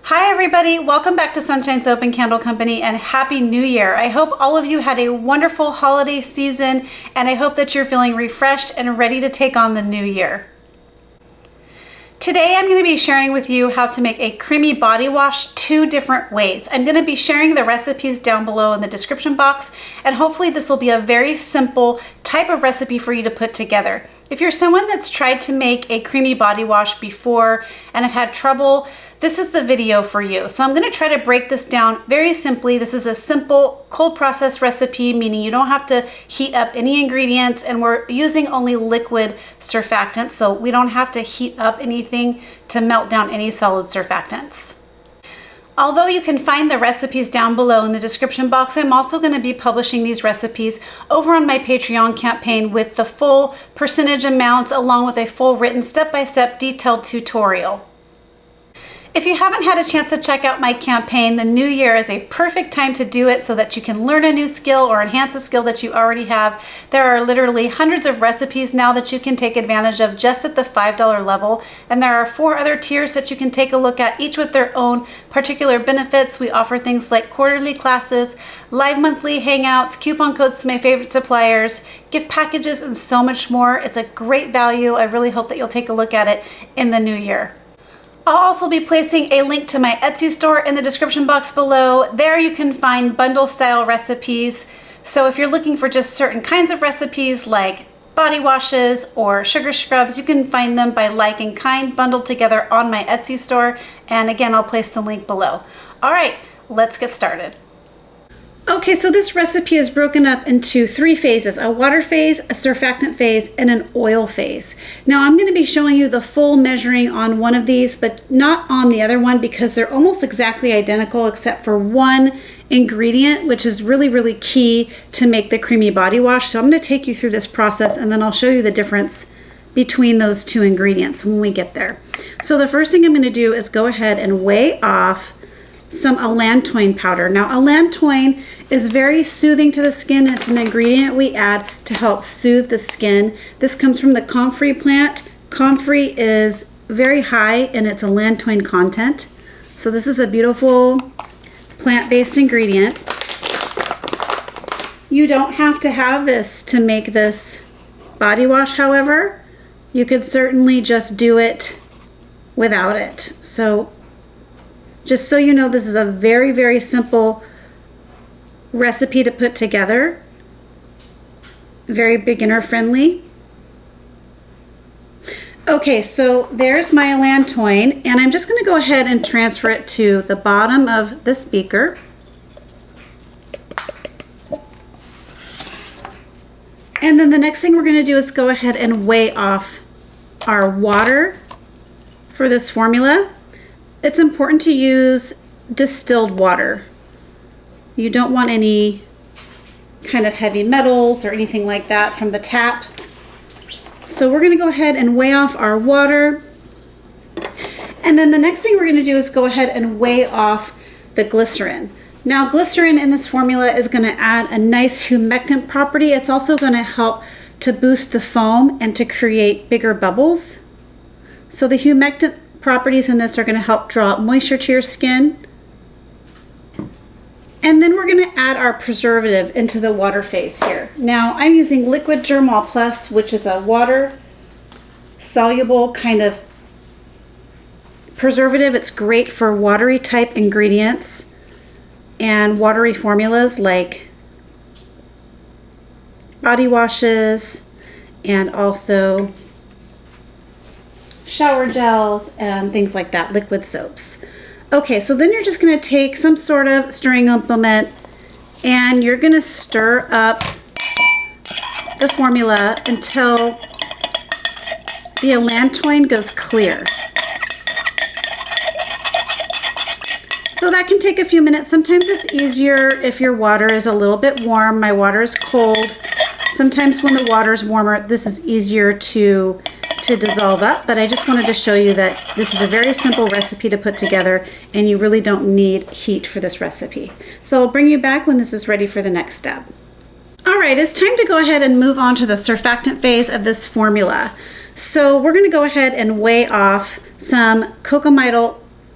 Hi everybody, welcome back to Sunshine Soap and Candle Company and Happy New Year. I hope all of you had a wonderful holiday season and I hope that you're feeling refreshed and ready to take on the new year. Today I'm going to be sharing with you how to make a creamy body wash two different ways. I'm going to be sharing the recipes down below in the description box, and hopefully this will be a very simple type of recipe for you to put together. If you're someone that's tried to make a creamy body wash before and have had trouble, this is the video for you. So I'm going to try to break this down very simply. This is a simple cold process recipe, meaning you don't have to heat up any ingredients, and we're using only liquid surfactants, so we don't have to heat up anything to melt down any solid surfactants. Although you can find the recipes down below in the description box, I'm also going to be publishing these recipes over on my Patreon campaign with the full percentage amounts along with a full written step-by-step detailed tutorial. If you haven't had a chance to check out my campaign, the new year is a perfect time to do it so that you can learn a new skill or enhance a skill that you already have. There are literally hundreds of recipes now that you can take advantage of just at the $5 level, and there are 4 other tiers that you can take a look at, each with their own particular benefits. We offer things like quarterly classes, live monthly hangouts, coupon codes to my favorite suppliers, gift packages, and so much more. It's a great value. I really hope that you'll take a look at it in the new year. I'll also be placing a link to my Etsy store in the description box below. There you can find bundle style recipes. So if you're looking for just certain kinds of recipes like body washes or sugar scrubs, you can find them by like and kind bundled together on my Etsy store. And again, I'll place the link below. All right, let's get started. Okay, so this recipe is broken up into 3 phases: a water phase, a surfactant phase, and an oil phase. Now I'm going to be showing you the full measuring on one of these, but not on the other one because they're almost exactly identical except for one ingredient, which is really key to make the creamy body wash. So I'm going to take you through this process and then I'll show you the difference between those 2 ingredients when we get there. So the first thing I'm going to do is go ahead and weigh off some allantoin powder. Now allantoin is very soothing to the skin. It's an ingredient we add to help soothe the skin. This comes from the comfrey plant. Comfrey is very high in its allantoin content. So this is a beautiful plant-based ingredient. You don't have to have this to make this body wash, however. You could certainly just do it without it. So just so you know, this is a very simple recipe to put together. Very beginner friendly. Okay, so there's my allantoin, and I'm just going to go ahead and transfer it to the bottom of this beaker. And then the next thing we're going to do is go ahead and weigh off our water for this formula. It's important to use distilled water. You don't want any kind of heavy metals or anything like that from the tap. So we're going to go ahead and weigh off our water. And then the next thing we're going to do is go ahead and weigh off the glycerin. Now glycerin in this formula is going to add a nice humectant property. It's also going to help to boost the foam and to create bigger bubbles. So the humectant properties in this are going to help draw moisture to your skin. And then we're going to add our preservative into the water phase here. Now I'm using liquid Germall Plus, which is a water soluble kind of preservative. It's great for watery type ingredients and watery formulas like body washes and also shower gels and things like that, liquid soaps. Okay, so then you're just going to take some sort of stirring implement and you're going to stir up the formula until the allantoin goes clear. So that can take a few minutes. Sometimes it's easier if your water is a little bit warm. My water is cold. Sometimes when the water is warmer, this is easier to dissolve up, but I just wanted to show you that this is a very simple recipe to put together and you really don't need heat for this recipe. So I'll bring you back when this is ready for the next step. All right, it's time to go ahead and move on to the surfactant phase of this formula. So we're going to go ahead and weigh off some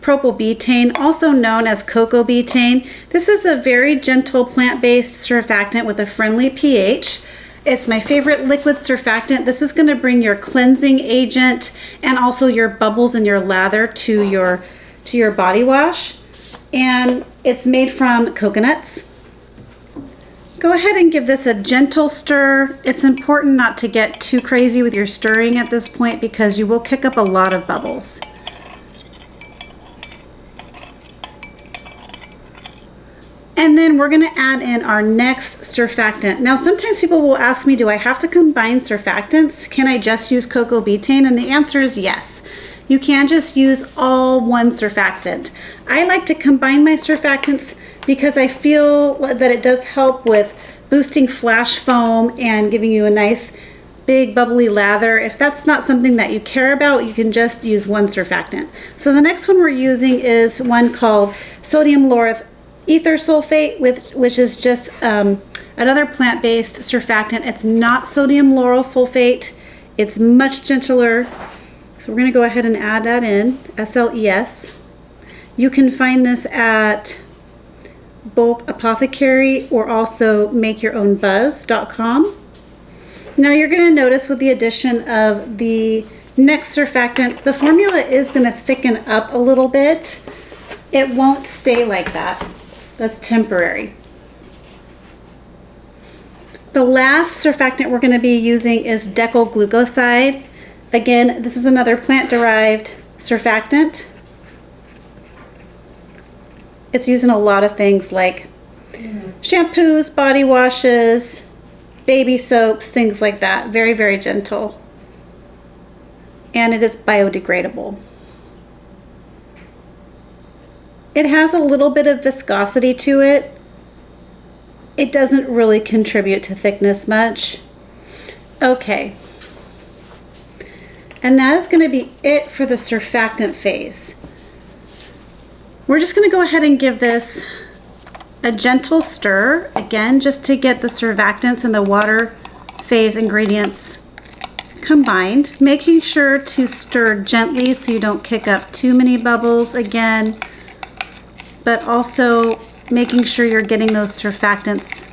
betaine, also known as cocoa betaine. This is a very gentle plant-based surfactant with a friendly pH. It's my favorite liquid surfactant. This is going to bring your cleansing agent and also your bubbles in your lather to your body wash. And it's made from coconuts. Go ahead and give this a gentle stir. It's important not to get too crazy with your stirring at this point because you will kick up a lot of bubbles. And then we're gonna add in our next surfactant. Now, sometimes people will ask me, do I have to combine surfactants? Can I just use cocoa betaine? And the answer is yes. You can just use all one surfactant. I like to combine my surfactants because I feel that it does help with boosting flash foam and giving you a nice big bubbly lather. If that's not something that you care about, you can just use one surfactant. So the next one we're using is one called sodium lauryl ether sulfate, which is just another plant-based surfactant. It's not sodium lauryl sulfate. It's much gentler. So we're going to go ahead and add that in, SLES. You can find this at Bulk Apothecary or also makeyourownbuzz.com. Now you're going to notice with the addition of the next surfactant, the formula is going to thicken up a little bit. It won't stay like that. That's temporary. The last surfactant we're going to be using is decyl glucoside. Again, this is another plant-derived surfactant. It's used in a lot of things like shampoos, body washes, baby soaps, things like that. Very, very gentle. And it is biodegradable. It has a little bit of viscosity to it. It doesn't really contribute to thickness much. Okay. And that is going to be it for the surfactant phase. We're just going to go ahead and give this a gentle stir, again, just to get the surfactants and the water phase ingredients combined, making sure to stir gently so you don't kick up too many bubbles again, but also making sure you're getting those surfactants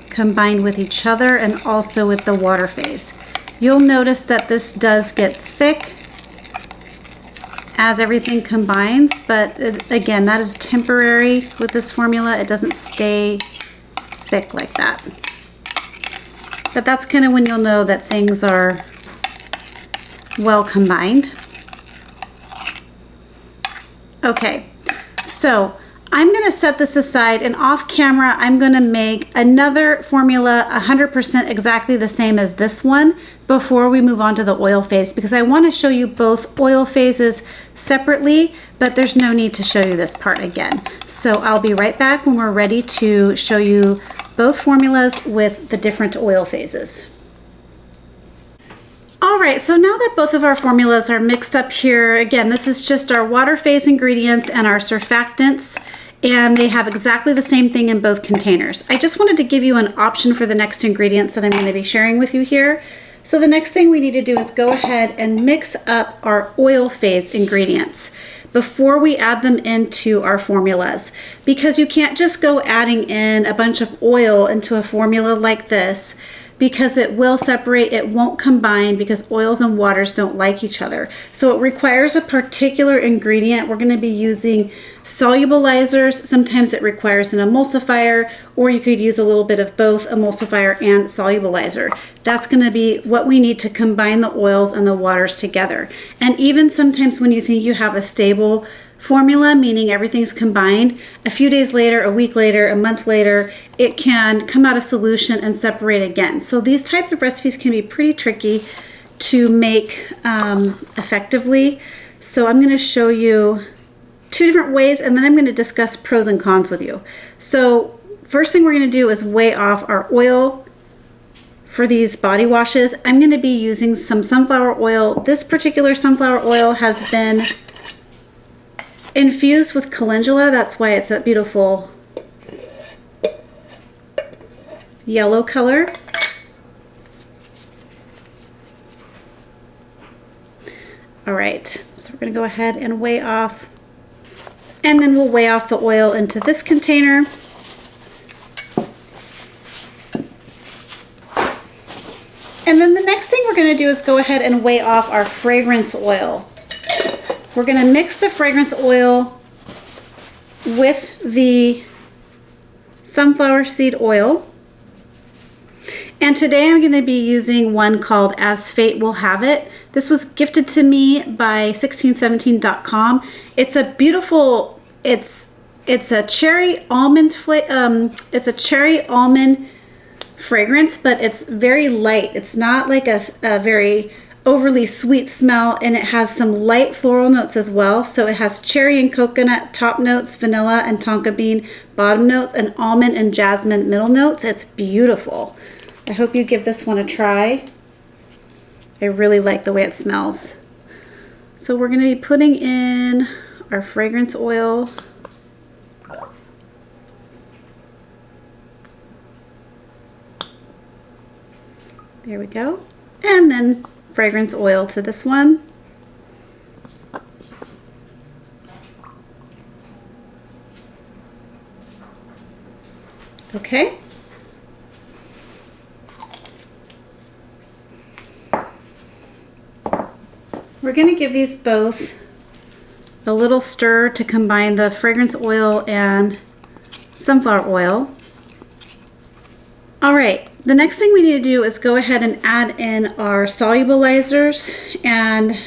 combined with each other and also with the water phase. You'll notice that this does get thick as everything combines, but again, that is temporary with this formula. It doesn't stay thick like that. But that's kind of when you'll know that things are well combined. Okay, so I'm going to set this aside, and off camera I'm going to make another formula 100% exactly the same as this one before we move on to the oil phase, because I want to show you both oil phases separately, but there's no need to show you this part again. So I'll be right back when we're ready to show you both formulas with the different oil phases. All right, so now that both of our formulas are mixed up here, again, this is just our water phase ingredients and our surfactants, and they have exactly the same thing in both containers. I just wanted to give you an option for the next ingredients that I'm going to be sharing with you here. So the next thing we need to do is go ahead and mix up our oil phase ingredients before we add them into our formulas, because you can't just go adding in a bunch of oil into a formula like this, because it will separate, it won't combine, because oils and waters don't like each other. So it requires a particular ingredient. We're going to be using solubilizers. Sometimes it requires an emulsifier, or you could use a little bit of both emulsifier and solubilizer. That's going to be what we need to combine the oils and the waters together. And even sometimes when you think you have a stable formula, meaning everything's combined, a few days later, a week later, a month later, it can come out of solution and separate again. So these types of recipes can be pretty tricky to make effectively. So I'm going to show you two different ways, and then I'm going to discuss pros and cons with you. So first thing we're going to do is weigh off our oil for these body washes. I'm going to be using some sunflower oil. This particular sunflower oil has been infused with calendula. That's why it's that beautiful yellow color. All right, so we're going to go ahead and weigh off And then we'll weigh off the oil into this container. And then the next thing we're going to do is go ahead and weigh off our fragrance oil. We're going to mix the fragrance oil with the sunflower seed oil. And today I'm going to be using one called As Fate Will Have It. This was gifted to me by 1617.com. It's a beautiful, it's a cherry almond fragrance, but it's very light. It's not like a very overly sweet smell, and it has some light floral notes as well. So it has cherry and coconut top notes, vanilla and tonka bean bottom notes, and almond and jasmine middle notes. It's beautiful. I hope you give this one a try. I really like the way it smells. So we're going to be putting in our fragrance oil. There we go. And then fragrance oil to this one. Okay. We're going to give these both a little stir to combine the fragrance oil and sunflower oil. All right, the next thing we need to do is go ahead and add in our solubilizers, and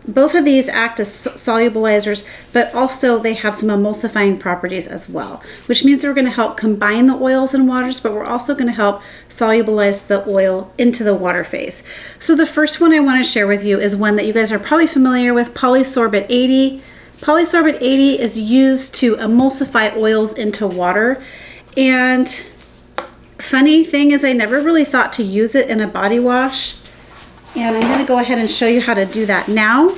both of these act as solubilizers, but also they have some emulsifying properties as well, which means we're going to help combine the oils and waters, but we're also going to help solubilize the oil into the water phase. So the first one I want to share with you is one that you guys are probably familiar with, polysorbate 80. Polysorbate 80 is used to emulsify oils into water, and funny thing is I never really thought to use it in a body wash. And I'm going to go ahead and show you how to do that now,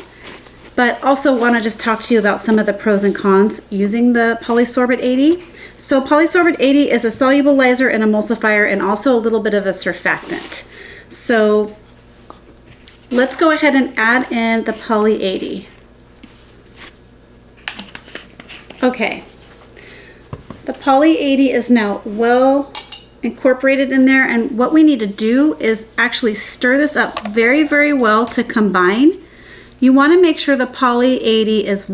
but also want to just talk to you about some of the pros and cons using the polysorbate 80. So polysorbate 80 is a solubilizer and emulsifier, and also a little bit of a surfactant. So let's go ahead and add in the poly 80. Okay, the poly 80 is now well incorporated in there, and what we need to do is actually stir this up very, very well to combine. You want to make sure the poly 80 is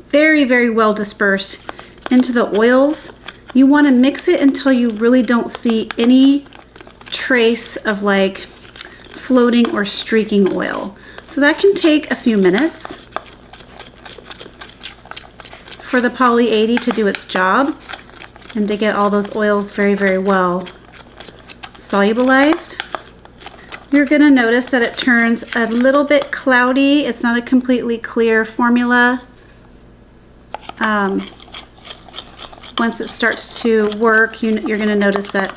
very, very well dispersed into the oils. You want to mix it until you really don't see any trace of like floating or streaking oil. So that can take a few minutes for the poly 80 to do its job and to get all those oils very, very well solubilized. You're going to notice that it turns a little bit cloudy. It's not a completely clear formula. Once it starts to work, you're going to notice that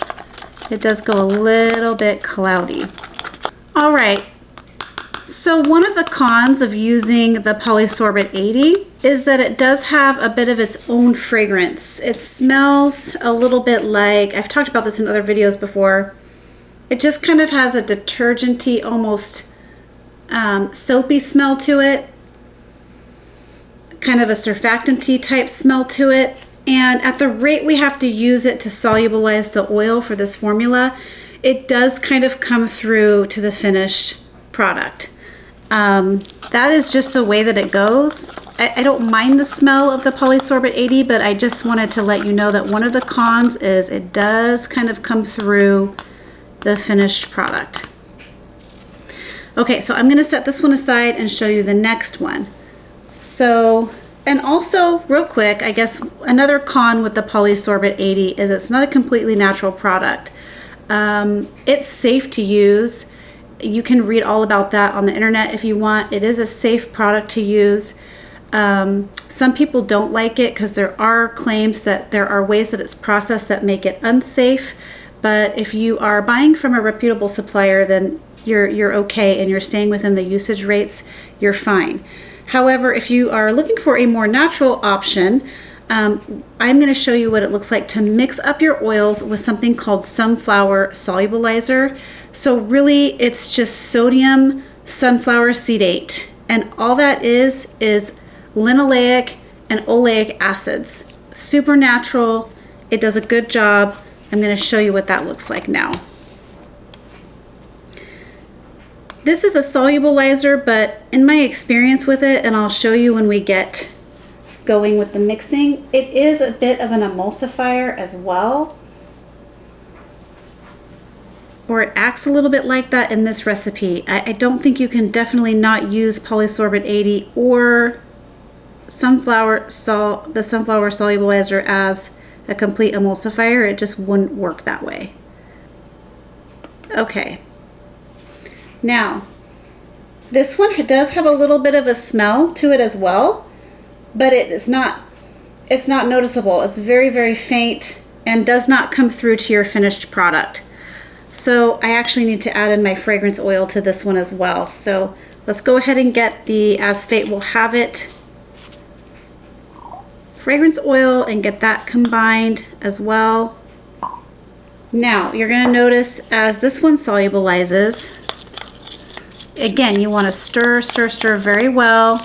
it does go a little bit cloudy. All right. So one of the cons of using the polysorbate 80 is that it does have a bit of its own fragrance. It smells a little bit like, I've talked about this in other videos before, it just kind of has a detergent-y, almost soapy smell to it, kind of a surfactant-y type smell to it. And at the rate we have to use it to solubilize the oil for this formula, it does kind of come through to the finished product. That is just the way that it goes. I don't mind the smell of the polysorbate 80, but I just wanted to let you know that one of the cons is it does kind of come through the finished product. Okay, so I'm going to set this one aside and show you the next one. So, and also real quick, I guess another con with the polysorbate 80 is it's not a completely natural product. It's safe to use. You can read all about that on the internet if you want. It is a safe product to use. Some people don't like it because there are claims that there are ways that it's processed that make it unsafe. But if you are buying from a reputable supplier, then you're okay and you're staying within the usage rates, you're fine. However, if you are looking for a more natural option, I'm going to show you what it looks like to mix up your oils with something called sunflower solubilizer. So really, it's just sodium sunflower sedate, and all that is linoleic and oleic acids. Super natural. It does a good job. I'm going to show you what that looks like now. This is a solubilizer, but in my experience with it, and I'll show you when we get going with the mixing, it is a bit of an emulsifier as well. Or it acts a little bit like that in this recipe. I don't think you can definitely not use polysorbate 80 or the sunflower solubilizer as a complete emulsifier. It just wouldn't work that way. Okay. Now, this one does have a little bit of a smell to it as well, but it's not noticeable. It's very, very faint and does not come through to your finished product. So I actually need to add in my fragrance oil to this one as well. So let's go ahead and get the As Fate Will Have It fragrance oil and get that combined as well. Now you're going to notice as this one solubilizes, again, you want to stir, stir, stir very well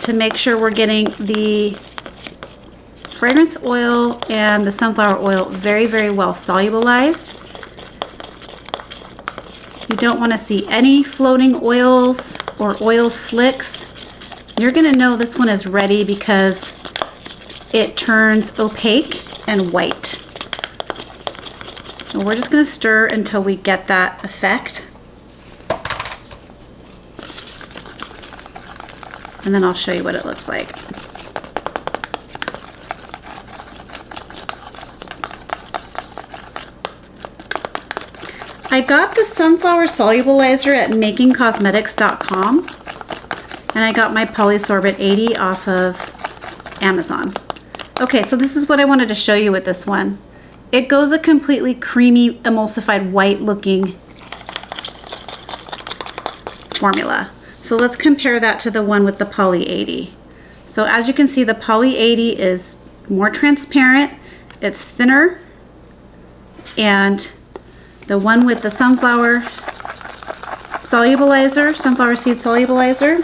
to make sure we're getting the fragrance oil and the sunflower oil very, very well solubilized. You don't want to see any floating oils or oil slicks. You're going to know this one is ready because it turns opaque and white. And we're just going to stir until we get that effect. And then I'll show you what it looks like. I got the sunflower solubilizer at makingcosmetics.com, and I got my polysorbate 80 off of Amazon. Okay, so this is what I wanted to show you with this one. It goes a completely creamy, emulsified, white looking formula. So let's compare that to the one with the poly 80. So as you can see, the poly 80 is more transparent, it's thinner, and the one with the sunflower solubilizer, sunflower seed solubilizer,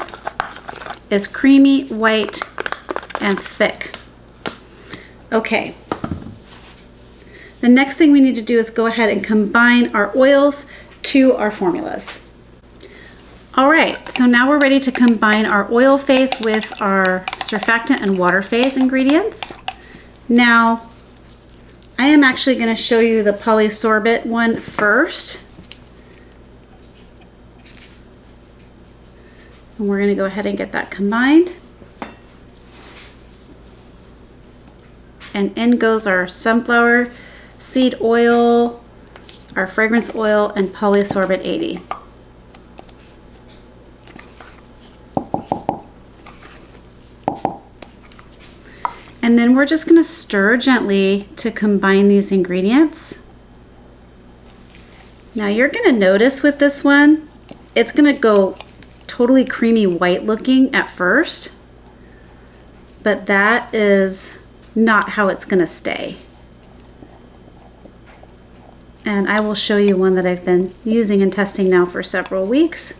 is creamy, white, and thick. Okay. The next thing we need to do is go ahead and combine our oils to our formulas. All right, so now we're ready to combine our oil phase with our surfactant and water phase ingredients. Now, I am actually going to show you the polysorbate one first. And we're going to go ahead and get that combined. And in goes our sunflower seed oil, our fragrance oil, and polysorbate 80. And then we're just going to stir gently to combine these ingredients. Now you're going to notice with this one, it's going to go totally creamy white looking at first, but that is not how it's going to stay. And I will show you one that I've been using and testing now for several weeks,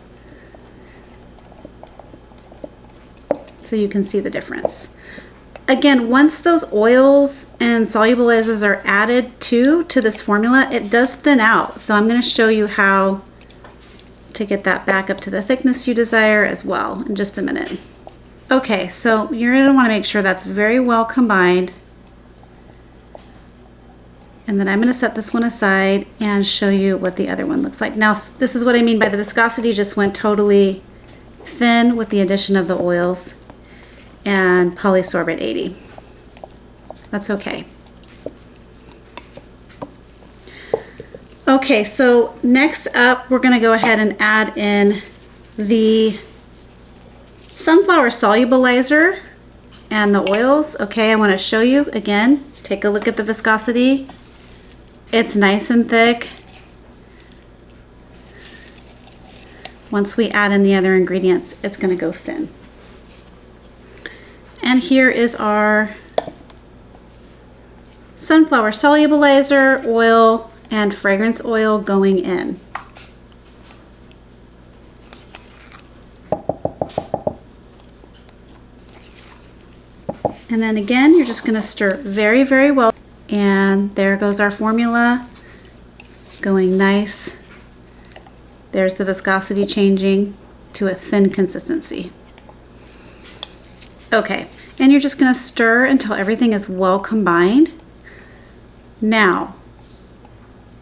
so you can see the difference. Again, once those oils and solubilizers are added to this formula, it does thin out. So I'm going to show you how to get that back up to the thickness you desire as well in just a minute. Okay, so you're going to want to make sure that's very well combined. And then I'm going to set this one aside and show you what the other one looks like. Now, this is what I mean by the viscosity just went totally thin with the addition of the oils and polysorbate 80. That's okay. Okay, so next up, we're going to go ahead and add in the sunflower solubilizer and the oils. Okay, I want to show you again. Take a look at the viscosity. It's nice and thick. Once we add in the other ingredients, it's going to go thin. And here is our sunflower solubilizer, oil, and fragrance oil going in. And then again, you're just gonna stir very, very well. And there goes our formula, going nice. There's the viscosity changing to a thin consistency. Okay, and you're just gonna stir until everything is well combined. Now,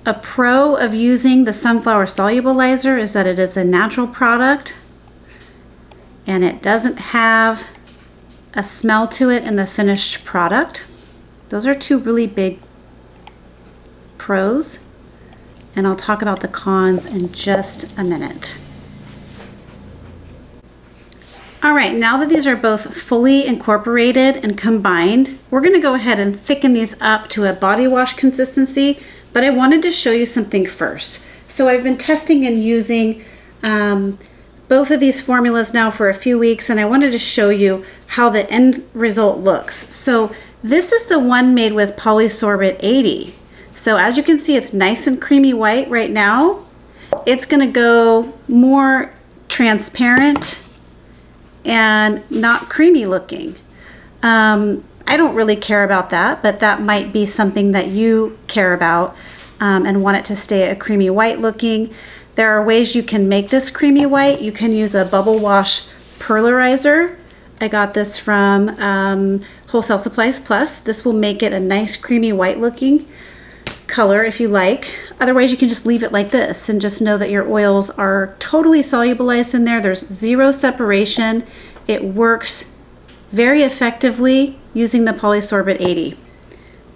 a pro of using the sunflower solubilizer is that it is a natural product and it doesn't have a smell to it in the finished product. Those are two really big pros, and I'll talk about the cons in just a minute. All right, now that these are both fully incorporated and combined, we're gonna go ahead and thicken these up to a body wash consistency, but I wanted to show you something first. So I've been testing and using both of these formulas now for a few weeks, and I wanted to show you how the end result looks. So this is the one made with polysorbate 80. So as you can see, it's nice and creamy white right now. It's gonna go more transparent and not creamy looking. I don't really care about that, but that might be something that you care about and want it to stay a creamy white looking. There are ways you can make this creamy white. You can use a bubble wash perlerizer. I got this from Wholesale Supplies Plus. This will make it a nice creamy white looking color if you like. Otherwise, you can just leave it like this and just know that your oils are totally solubilized in there. There's zero separation. It works very effectively using the polysorbate 80.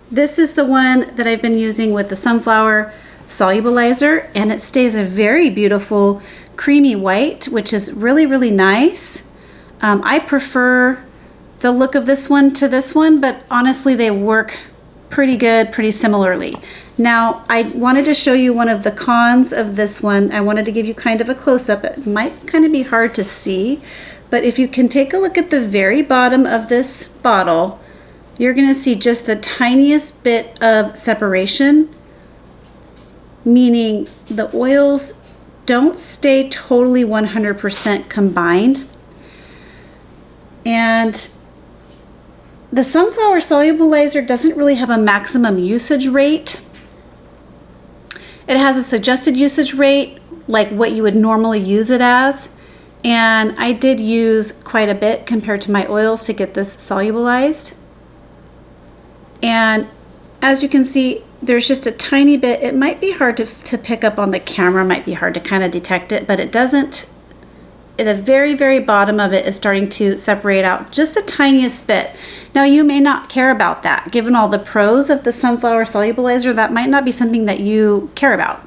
This is the one that I've been using with the sunflower solubilizer, and it stays a very beautiful creamy white, which is really, really nice. I prefer the look of this one to this one, but honestly, they work pretty good, pretty similarly. Now, I wanted to show you one of the cons of this one. I wanted to give you kind of a close-up. It might kind of be hard to see, but if you can take a look at the very bottom of this bottle, you're gonna see just the tiniest bit of separation, meaning the oils don't stay totally 100% combined. And the sunflower solubilizer doesn't really have a maximum usage rate. It has a suggested usage rate, like what you would normally use it as. And I did use quite a bit compared to my oils to get this solubilized. And as you can see, there's just a tiny bit. It might be hard to pick up on the camera, might be hard to kind of detect it, but it doesn't. At the very, very bottom of it is starting to separate out just the tiniest bit. Now, you may not care about that. Given all the pros of the sunflower solubilizer, that might not be something that you care about.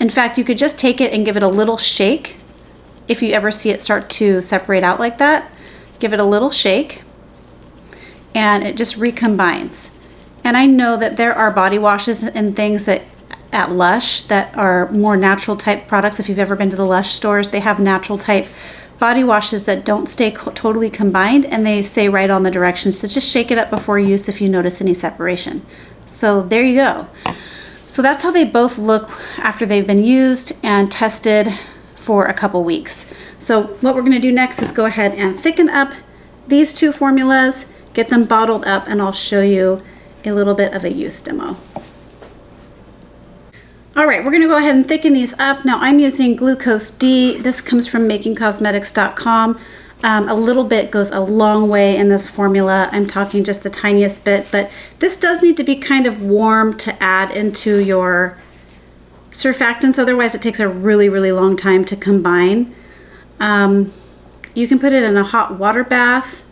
In fact, you could just take it and give it a little shake. If you ever see it start to separate out like that, give it a little shake and it just recombines. And I know that there are body washes and things that at Lush that are more natural type products. If you've ever been to the Lush stores, they have natural type body washes that don't stay totally combined, and they say right on the directions to just shake it up before use if you notice any separation. So there you go. So that's how they both look after they've been used and tested for a couple weeks. So what we're going to do next is go ahead and thicken up these two formulas, get them bottled up, and I'll show you a little bit of a use demo. All right, we're gonna go ahead and thicken these up. Now I'm using Glucose D. This comes from makingcosmetics.com. A little bit goes a long way in this formula. I'm talking just the tiniest bit, but this does need to be kind of warm to add into your surfactants. Otherwise it takes a really, really long time to combine. You can put it in a hot water bath,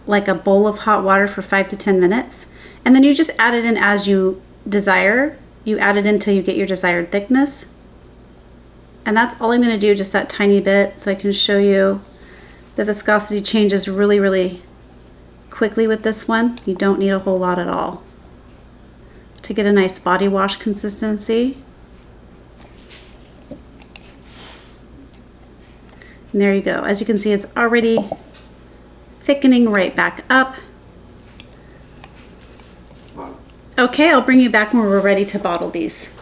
like a bowl of hot water for 5 to 10 minutes. And then you just add it in as you desire. You add it until you get your desired thickness. And that's all I'm going to do, just that tiny bit, so I can show you the viscosity changes really, really quickly with this one. You don't need a whole lot at all to get a nice body wash consistency. And there you go. As you can see, it's already thickening right back up. Okay, I'll bring you back when we're ready to bottle these.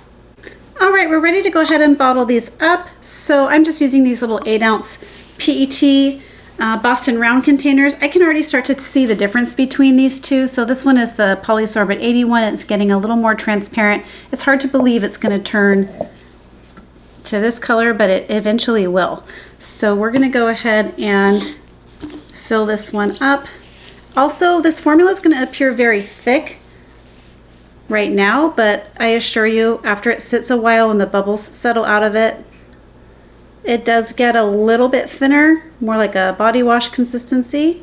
All right, we're ready to go ahead and bottle these up. So I'm just using these little 8-ounce PET Boston round containers. I can already start to see the difference between these two. So this one is the polysorbate 81. It's getting a little more transparent. It's hard to believe it's going to turn to this color, but it eventually will. So we're going to go ahead and fill this one up. Also, this formula is going to appear very thick right now, but I assure you, after it sits a while and the bubbles settle out of it, it does get a little bit thinner, more like a body wash consistency.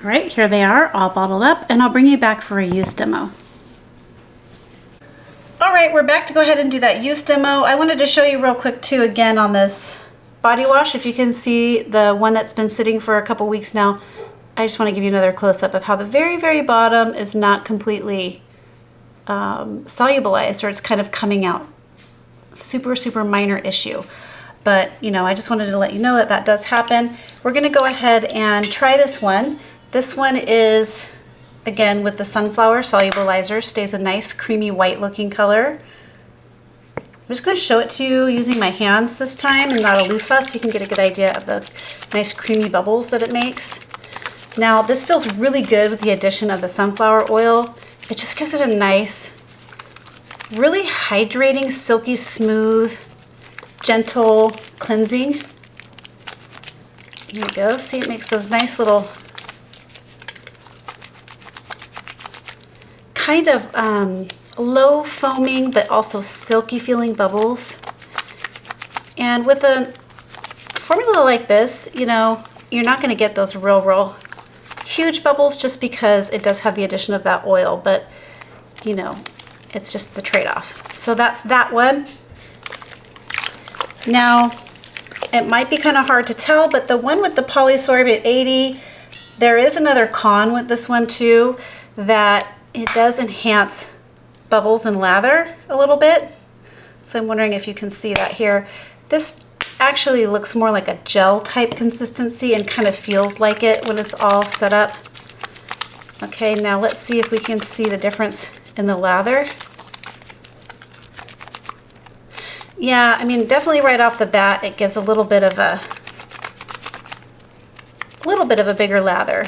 All right, here they are all bottled up, and I'll bring you back for a use demo. All right, we're back to go ahead and do that use demo. I wanted to show you real quick too, again, on this body wash. If you can see the one that's been sitting for a couple weeks now, I just want to give you another close-up of how the very, very bottom is not completely solubilized, or it's kind of coming out. Super, super minor issue. But, you know, I just wanted to let you know that that does happen. We're going to go ahead and try this one. This one is, again, with the sunflower solubilizer. Stays a nice creamy white looking color. I'm just going to show it to you using my hands this time and not a loofah, so you can get a good idea of the nice creamy bubbles that it makes. Now, this feels really good with the addition of the sunflower oil. It just gives it a nice, really hydrating, silky smooth, gentle cleansing. Here we go. See, it makes those nice little kind of low foaming but also silky feeling bubbles. And with a formula like this, you know, you're not going to get those real huge bubbles just because it does have the addition of that oil, but you know, it's just the trade-off. So that's that one. Now, it might be kind of hard to tell, but the one with the polysorbate 80, there is another con with this one too, that it does enhance bubbles and lather a little bit. So I'm wondering if you can see that here. This actually looks more like a gel type consistency and kind of feels like it when it's all set up. Okay, now let's see if we can see the difference in the lather. Yeah, I mean, definitely right off the bat, it gives a little bit of a bigger lather.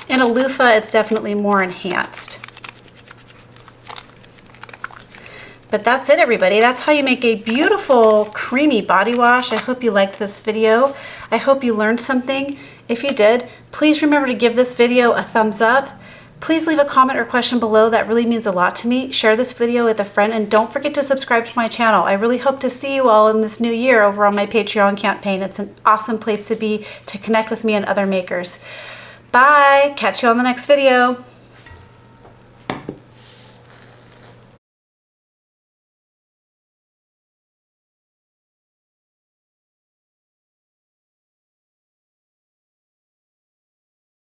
In a loofah, it's definitely more enhanced. But that's it, everybody. That's how you make a beautiful, creamy body wash. I hope you liked this video. I hope you learned something. If you did, please remember to give this video a thumbs up. Please leave a comment or question below. That really means a lot to me. Share this video with a friend, and don't forget to subscribe to my channel. I really hope to see you all in this new year over on my Patreon campaign. It's an awesome place to be, to connect with me and other makers. Bye. Catch you on the next video.